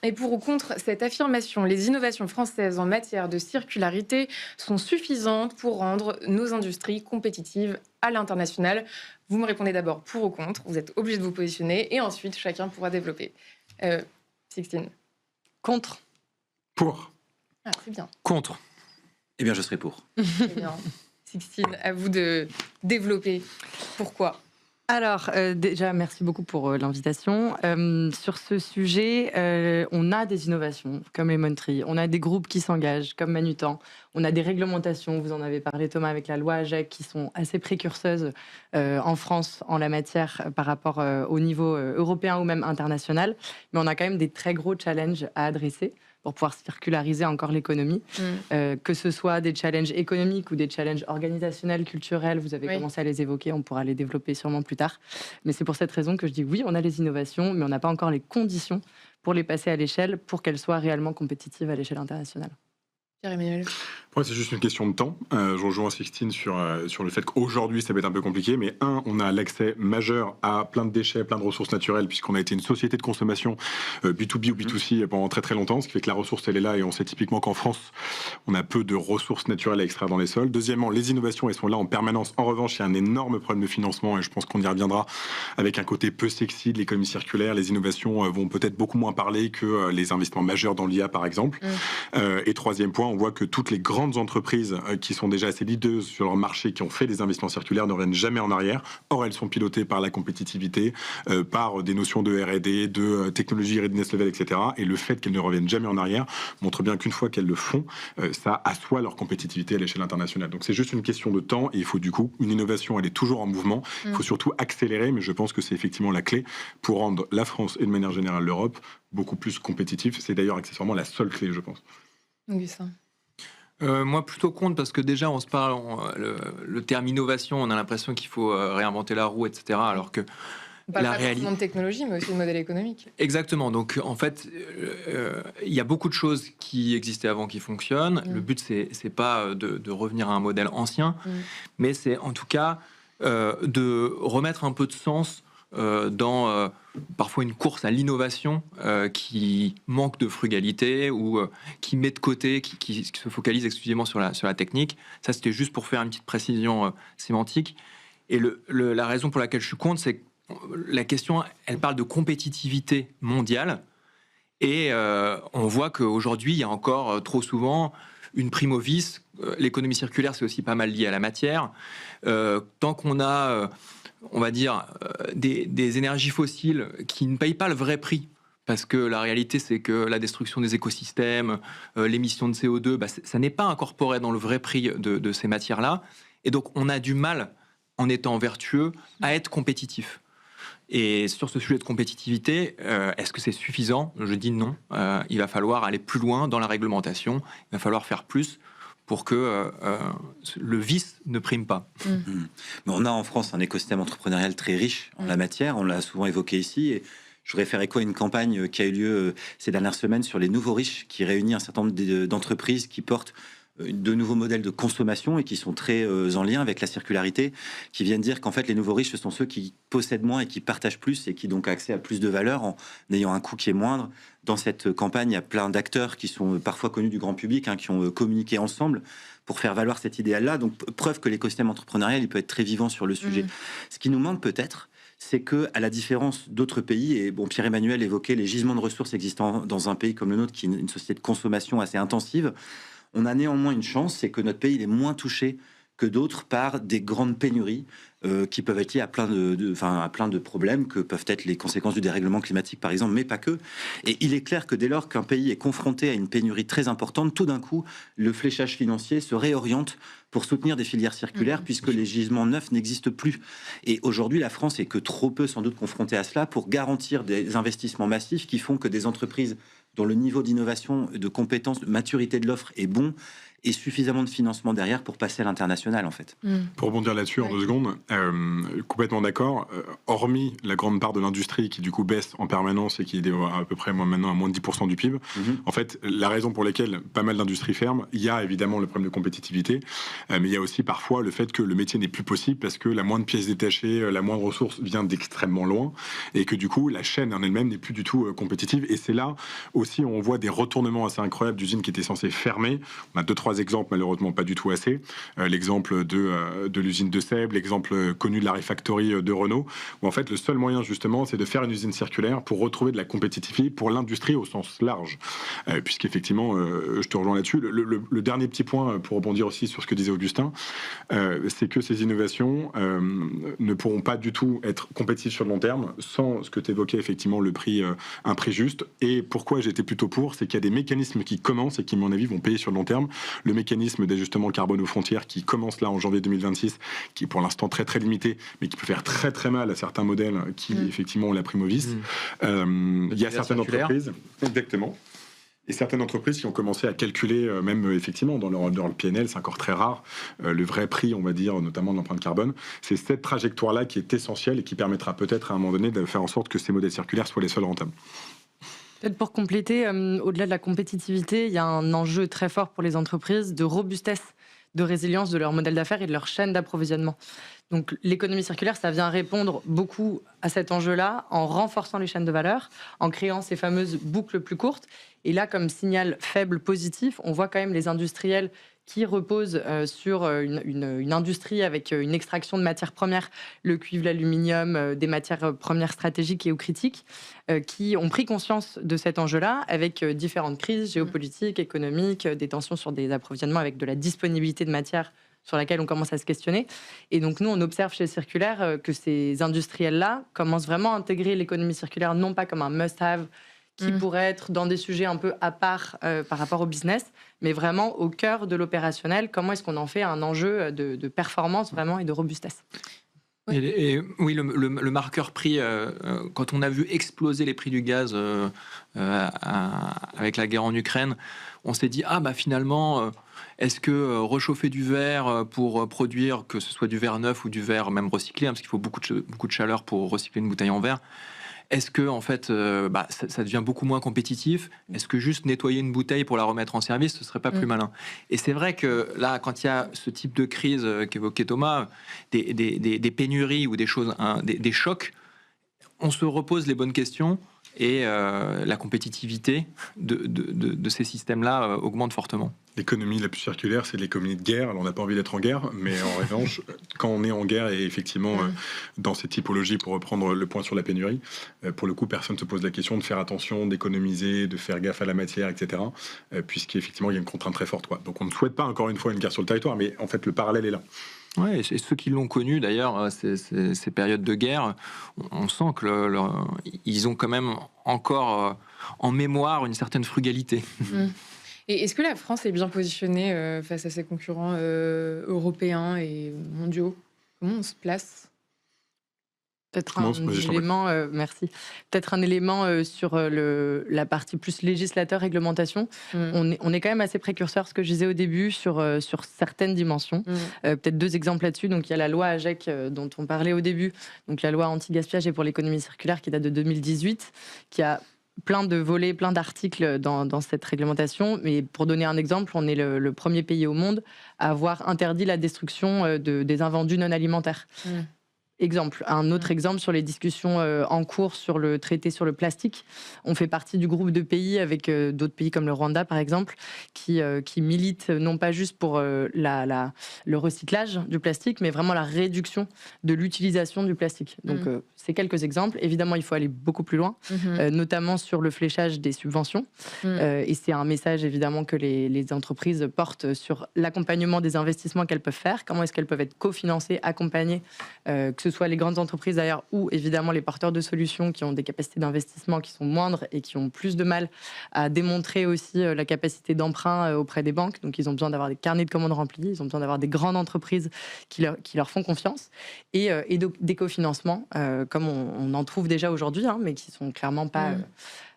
Et pour ou contre cette affirmation, les innovations françaises en matière de circularité sont suffisantes pour rendre nos industries compétitives à l'international? Vous me répondez d'abord pour ou contre, vous êtes obligé de vous positionner et ensuite chacun pourra développer. Sixtine. Contre. Pour. Ah, c'est bien. Contre. Eh bien, je serai pour. C'est bien. Sixtine, à vous de développer. Pourquoi? Alors, déjà, merci beaucoup pour l'invitation. Sur ce sujet, on a des innovations comme Lemon Tree, on a des groupes qui s'engagent comme Manutan, on a des réglementations, vous en avez parlé Thomas, avec la loi AGEC, qui sont assez précurseuses en France en la matière par rapport au niveau européen ou même international. Mais on a quand même des très gros challenges à adresser pour pouvoir circulariser encore l'économie, que ce soit des challenges économiques ou des challenges organisationnels, culturels, vous avez commencé à les évoquer, on pourra les développer sûrement plus tard. Mais c'est pour cette raison que je dis oui, on a les innovations, mais on n'a pas encore les conditions pour les passer à l'échelle, pour qu'elles soient réellement compétitives à l'échelle internationale. Pierre-Emmanuel. Pour moi, c'est juste une question de temps. Je rejoins Sixtine sur le fait qu'aujourd'hui, ça va être un peu compliqué. Mais on a l'accès majeur à plein de déchets, plein de ressources naturelles, puisqu'on a été une société de consommation B2B ou B2C pendant très très longtemps, ce qui fait que la ressource, elle est là. Et on sait typiquement qu'en France, on a peu de ressources naturelles à extraire dans les sols. Deuxièmement, les innovations, elles sont là en permanence. En revanche, il y a un énorme problème de financement, et je pense qu'on y reviendra, avec un côté peu sexy de l'économie circulaire. Les innovations vont peut-être beaucoup moins parler que les investissements majeurs dans l'IA, par exemple. Et troisième point, on voit que toutes les grandes entreprises qui sont déjà assez leaders sur leur marché, qui ont fait des investissements circulaires, ne reviennent jamais en arrière. Or, elles sont pilotées par la compétitivité, par des notions de R&D, de technologie readiness level, etc. Et le fait qu'elles ne reviennent jamais en arrière montre bien qu'une fois qu'elles le font, ça assoit leur compétitivité à l'échelle internationale. Donc c'est juste une question de temps et il faut du coup, une innovation, elle est toujours en mouvement. Il faut surtout accélérer, mais je pense que c'est effectivement la clé pour rendre la France et de manière générale l'Europe beaucoup plus compétitifs. C'est d'ailleurs accessoirement la seule clé, je pense. Augustin. Moi, plutôt contre, parce que déjà, on se parle, le terme innovation, on a l'impression qu'il faut réinventer la roue, etc. Alors que la réalité de technologie, mais aussi de modèle économique. Exactement. Donc, en fait, il y a beaucoup de choses qui existaient avant qui fonctionnent. Le but, c'est pas de revenir à un modèle ancien, mais c'est en tout cas de remettre un peu de sens dans parfois une course à l'innovation qui manque de frugalité ou qui met de côté, qui se focalise exclusivement sur la technique. Ça, c'était juste pour faire une petite précision sémantique. Et la raison pour laquelle je suis contre, c'est que la question, elle parle de compétitivité mondiale. Et on voit qu'aujourd'hui, il y a encore trop souvent une prime au vice. L'économie circulaire, c'est aussi pas mal lié à la matière. Tant qu'on a... on va dire, des énergies fossiles qui ne payent pas le vrai prix. Parce que la réalité, c'est que la destruction des écosystèmes, l'émission de CO2, ça n'est pas incorporé dans le vrai prix de ces matières-là. Et donc, on a du mal, en étant vertueux, à être compétitif. Et sur ce sujet de compétitivité, est-ce que c'est suffisant? Je dis non. Il va falloir aller plus loin dans la réglementation. Il va falloir faire plus pour que le vice ne prime pas. Mais on a en France un écosystème entrepreneurial très riche en la matière, on l'a souvent évoqué ici, et je voudrais faire écho à une campagne qui a eu lieu ces dernières semaines sur les nouveaux riches, qui réunit un certain nombre d'entreprises qui portent de nouveaux modèles de consommation et qui sont très en lien avec la circularité, qui viennent dire qu'en fait les nouveaux riches, ce sont ceux qui possèdent moins et qui partagent plus et qui donc ont accès à plus de valeur en ayant un coût qui est moindre. Dans cette campagne, il y a plein d'acteurs qui sont parfois connus du grand public, qui ont communiqué ensemble pour faire valoir cet idéal-là. Donc preuve que l'écosystème entrepreneurial, il peut être très vivant sur le sujet. Ce qui nous manque peut-être, c'est que, à la différence d'autres pays, et bon, Pierre-Emmanuel évoquait les gisements de ressources existants dans un pays comme le nôtre, qui est une société de consommation assez intensive, on a néanmoins une chance, c'est que notre pays il est moins touché que d'autres par des grandes pénuries qui peuvent être liées à plein de problèmes que peuvent être les conséquences du dérèglement climatique par exemple, mais pas que. Et il est clair que dès lors qu'un pays est confronté à une pénurie très importante, tout d'un coup, le fléchage financier se réoriente pour soutenir des filières circulaires puisque les gisements neufs n'existent plus. Et aujourd'hui, la France est que trop peu sans doute confrontée à cela pour garantir des investissements massifs qui font que des entreprises dont le niveau d'innovation, de compétence, de maturité de l'offre est bon, et suffisamment de financement derrière pour passer à l'international, en fait. Pour rebondir là-dessus en 2 secondes, complètement d'accord. Hormis la grande part de l'industrie qui, du coup, baisse en permanence et qui est à peu près maintenant à moins de 10% du PIB, en fait, la raison pour laquelle pas mal d'industries ferment, il y a évidemment le problème de compétitivité, mais il y a aussi parfois le fait que le métier n'est plus possible parce que la moindre pièce détachée, la moindre ressource vient d'extrêmement loin et que, du coup, la chaîne en elle-même n'est plus du tout compétitive. Et c'est là aussi aussi, on voit des retournements assez incroyables d'usines qui étaient censées fermer. On a 2-3 exemples, malheureusement pas du tout assez. L'exemple de l'usine de Sèvres, l'exemple connu de la Refactory de Renault, où en fait le seul moyen justement c'est de faire une usine circulaire pour retrouver de la compétitivité pour l'industrie au sens large. Puisqu'effectivement, je te rejoins là-dessus. Le dernier petit point, pour rebondir aussi sur ce que disait Augustin, c'est que ces innovations ne pourront pas du tout être compétitives sur le long terme sans ce que tu évoquais, effectivement, le prix, un prix juste. Et pourquoi j'étais plutôt pour, c'est qu'il y a des mécanismes qui commencent et qui, à mon avis, vont payer sur le long terme. Le mécanisme d'ajustement carbone aux frontières qui commence là en janvier 2026, qui est pour l'instant très très limité, mais qui peut faire très très mal à certains modèles qui, effectivement, ont la prime au vice. Il y a certaines entreprises, exactement. Et certaines entreprises qui ont commencé à calculer, même effectivement dans leur PNL, c'est encore très rare, le vrai prix, on va dire, notamment de l'empreinte carbone. C'est cette trajectoire-là qui est essentielle et qui permettra peut-être à un moment donné de faire en sorte que ces modèles circulaires soient les seuls rentables. Peut-être pour compléter, au-delà de la compétitivité, il y a un enjeu très fort pour les entreprises de robustesse, de résilience de leur modèle d'affaires et de leur chaîne d'approvisionnement. Donc l'économie circulaire, ça vient répondre beaucoup à cet enjeu-là en renforçant les chaînes de valeur, en créant ces fameuses boucles plus courtes. Et là, comme signal faible positif, on voit quand même les industriels qui reposent sur une industrie avec une extraction de matières premières, le cuivre, l'aluminium, des matières premières stratégiques et ou critiques, qui ont pris conscience de cet enjeu-là avec différentes crises géopolitiques, économiques, des tensions sur des approvisionnements avec de la disponibilité de matières sur laquelle on commence à se questionner. Et donc, nous, on observe chez Circulaire que ces industriels-là commencent vraiment à intégrer l'économie circulaire, non pas comme un must-have qui pourrait être dans des sujets un peu à part par rapport au business, mais vraiment au cœur de l'opérationnel. Comment est-ce qu'on en fait un enjeu de performance vraiment et de robustesse ? Et oui, le marqueur prix, quand on a vu exploser les prix du gaz avec la guerre en Ukraine, on s'est dit, finalement, est-ce que rechauffer du verre pour produire, que ce soit du verre neuf ou du verre même recyclé, parce qu'il faut beaucoup de chaleur pour recycler une bouteille en verre, est-ce que en fait, ça devient beaucoup moins compétitif ? Est-ce que juste nettoyer une bouteille pour la remettre en service, ce serait pas plus malin ? Et c'est vrai que là, quand il y a ce type de crise qu'évoquait Thomas, des pénuries ou des choses, des chocs, on se repose les bonnes questions et la compétitivité de ces systèmes-là augmente fortement. L'économie la plus circulaire, c'est l'économie de guerre. Alors, on n'a pas envie d'être en guerre, mais en revanche, quand on est en guerre et effectivement dans ces typologies, pour reprendre le point sur la pénurie, pour le coup, personne ne se pose la question de faire attention, d'économiser, de faire gaffe à la matière, etc. Puisqu'effectivement, il y a une contrainte très forte, quoi. Donc, on ne souhaite pas, encore une fois, une guerre sur le territoire, mais en fait, le parallèle est là. Ouais, et ceux qui l'ont connu, d'ailleurs, ces périodes de guerre, on sent que ils ont quand même encore en mémoire une certaine frugalité. Et est-ce que la France est bien positionnée face à ses concurrents européens et mondiaux ? Comment on se place ? Peut-être un élément, merci. Peut-être un élément sur la partie plus législateur, réglementation. On est quand même assez précurseur, ce que je disais au début, sur certaines dimensions. Peut-être 2 exemples là-dessus. Donc, il y a la loi AGEC dont on parlait au début, donc la loi anti-gaspillage et pour l'économie circulaire qui date de 2018, qui a plein de volets, plein d'articles dans cette réglementation. Mais pour donner un exemple, on est le premier pays au monde à avoir interdit la destruction des invendus non alimentaires. Exemple. Un autre exemple sur les discussions en cours sur le traité sur le plastique. On fait partie du groupe de pays avec d'autres pays comme le Rwanda, par exemple, qui militent non pas juste pour le recyclage du plastique, mais vraiment la réduction de l'utilisation du plastique. Donc, c'est quelques exemples. Évidemment, il faut aller beaucoup plus loin, notamment sur le fléchage des subventions. Et c'est un message, évidemment, que les entreprises portent sur l'accompagnement des investissements qu'elles peuvent faire. Comment est-ce qu'elles peuvent être cofinancées, accompagnées, que ce soit les grandes entreprises d'ailleurs ou évidemment les porteurs de solutions qui ont des capacités d'investissement qui sont moindres et qui ont plus de mal à démontrer aussi la capacité d'emprunt auprès des banques. Donc ils ont besoin d'avoir des carnets de commandes remplis, ils ont besoin d'avoir des grandes entreprises qui leur font confiance et des cofinancements comme on en trouve déjà aujourd'hui, mais qui sont clairement pas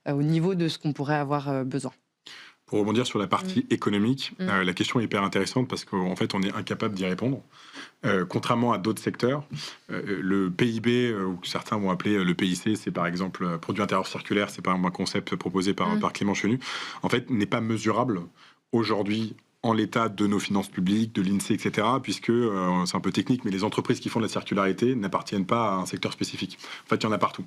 au niveau de ce qu'on pourrait avoir besoin. Pour rebondir sur la partie économique, la question est hyper intéressante parce qu'en fait, on est incapable d'y répondre. Contrairement à d'autres secteurs, le PIB, ou que certains vont appeler le PIC, c'est par exemple produit intérieur circulaire, c'est pas un concept proposé par Clément Chenu, en fait, n'est pas mesurable aujourd'hui en l'état de nos finances publiques, de l'INSEE, etc., puisque c'est un peu technique, mais les entreprises qui font de la circularité n'appartiennent pas à un secteur spécifique. En fait, il y en a partout.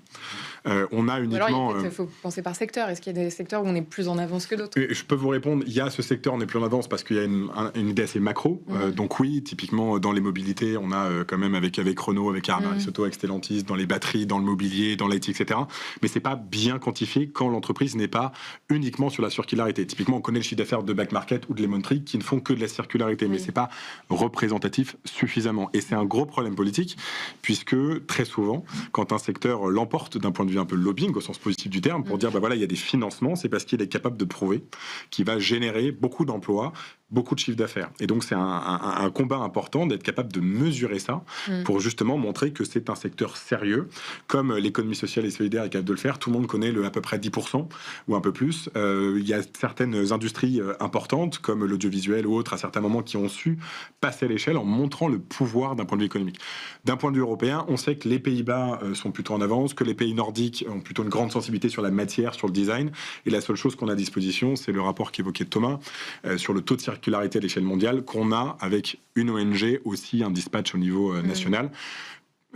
On a uniquement... Alors, il faut penser par secteur. Est-ce qu'il y a des secteurs où on est plus en avance que d'autres? Je peux vous répondre, il y a ce secteur, on est plus en avance parce qu'il y a une idée assez macro. Donc oui, typiquement dans les mobilités, on a quand même avec Renault, avec Armaris Auto, avec Stellantis, dans les batteries, dans le mobilier, dans l'IT, etc. Mais c'est pas bien quantifié quand l'entreprise n'est pas uniquement sur la circularité. Typiquement, on connaît le chiffre d'affaires de Back Market ou de Lemon Tree qui ne font que de la circularité, mais c'est pas représentatif suffisamment. Et c'est un gros problème politique, puisque très souvent, quand un secteur l'emporte d'un point de vue un peu lobbying, au sens positif du terme, pour dire, voilà, il y a des financements, c'est parce qu'il est capable de prouver qu'il va générer beaucoup d'emplois, beaucoup de chiffre d'affaires. Et donc, c'est un combat important d'être capable de mesurer ça pour justement montrer que c'est un secteur sérieux. Comme l'économie sociale et solidaire est capable de le faire, tout le monde connaît à peu près 10% ou un peu plus. Il y a certaines industries importantes, comme l'audiovisuel ou autres, à certains moments, qui ont su passer à l'échelle en montrant le pouvoir d'un point de vue économique. D'un point de vue européen, on sait que les Pays-Bas sont plutôt en avance, que les pays nordiques ont plutôt une grande sensibilité sur la matière, sur le design. Et la seule chose qu'on a à disposition, c'est le rapport qu'évoquait Thomas sur le taux de circularité à l'échelle mondiale qu'on a avec une ONG, aussi un dispatch au niveau national.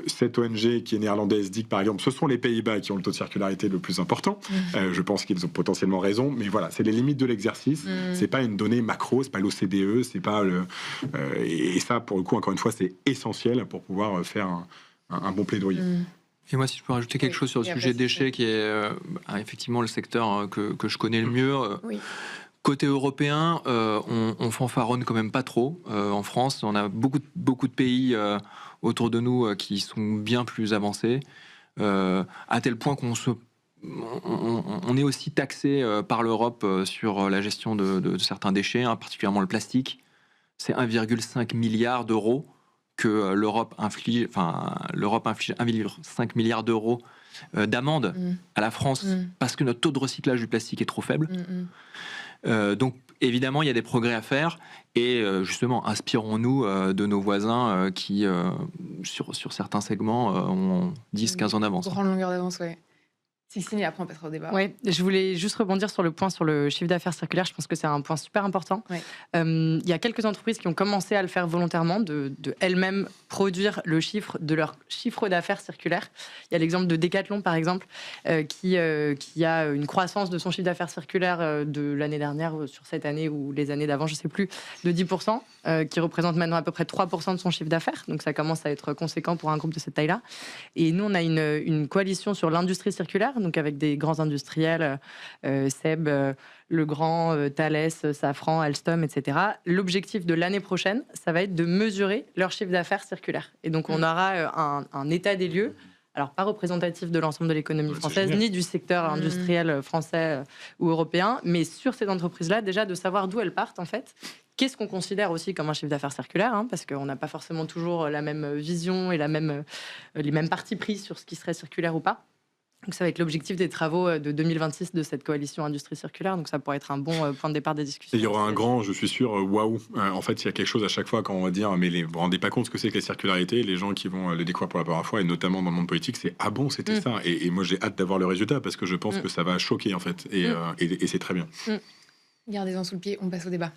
Cette ONG qui est néerlandaise dit que, par exemple, ce sont les Pays-Bas qui ont le taux de circularité le plus important. Je pense qu'ils ont potentiellement raison, mais voilà, c'est les limites de l'exercice. C'est pas une donnée macro, c'est pas l'OCDE, c'est pas et ça, pour le coup, encore une fois, c'est essentiel pour pouvoir faire un bon plaidoyer. Et moi, si je peux rajouter quelque chose sur le sujet déchets, qui est effectivement le secteur que je connais le mieux. Côté européen, on fanfaronne quand même pas trop. En France, on a beaucoup de pays autour de nous qui sont bien plus avancés, à tel point qu'on est aussi taxé par l'Europe sur la gestion de certains déchets, particulièrement le plastique. C'est 1,5 milliard d'euros que l'Europe inflige 1,5 milliard d'euros d'amende à la France parce que notre taux de recyclage du plastique est trop faible. Donc évidemment, il y a des progrès à faire et justement, inspirons-nous de nos voisins qui, sur certains segments, ont 10-15 ans d'avance. Grande longueur d'avance, oui. Sixtine, et après on passera au débat. Oui, je voulais juste rebondir sur le point sur le chiffre d'affaires circulaire. Je pense que c'est un point super important. Il y a quelques entreprises qui ont commencé à le faire volontairement, de elles-mêmes produire le chiffre de leur chiffre d'affaires circulaire. Il y a l'exemple de Decathlon, par exemple, qui a une croissance de son chiffre d'affaires circulaire de l'année dernière sur cette année ou les années d'avant, je ne sais plus, de 10%, qui représente maintenant à peu près 3% de son chiffre d'affaires. Donc ça commence à être conséquent pour un groupe de cette taille-là. Et nous, on a une coalition sur l'industrie circulaire, donc avec des grands industriels, Seb, Legrand, Thales, Safran, Alstom, etc. L'objectif de l'année prochaine, ça va être de mesurer leur chiffre d'affaires circulaire. Et donc, on aura un état des lieux, alors pas représentatif de l'ensemble de l'économie française, ni du secteur industriel français ou européen, mais sur ces entreprises-là, déjà de savoir d'où elles partent, en fait. Qu'est-ce qu'on considère aussi comme un chiffre d'affaires circulaire, parce qu'on n'a pas forcément toujours la même vision et les mêmes partis pris sur ce qui serait circulaire ou pas. Donc ça va être l'objectif des travaux de 2026 de cette coalition industrie circulaire. Donc ça pourrait être un bon point de départ des discussions. Et il y aura un grand, je suis sûr, waouh. En fait, il y a quelque chose à chaque fois quand on va dire, mais vous vous rendez pas compte ce que c'est que la circularité. Les gens qui vont le découvrir pour la première fois, et notamment dans le monde politique, c'est ah bon, c'était ça. Et moi, j'ai hâte d'avoir le résultat parce que je pense que ça va choquer en fait. Et c'est très bien. Gardez-en sous le pied, on passe au débat.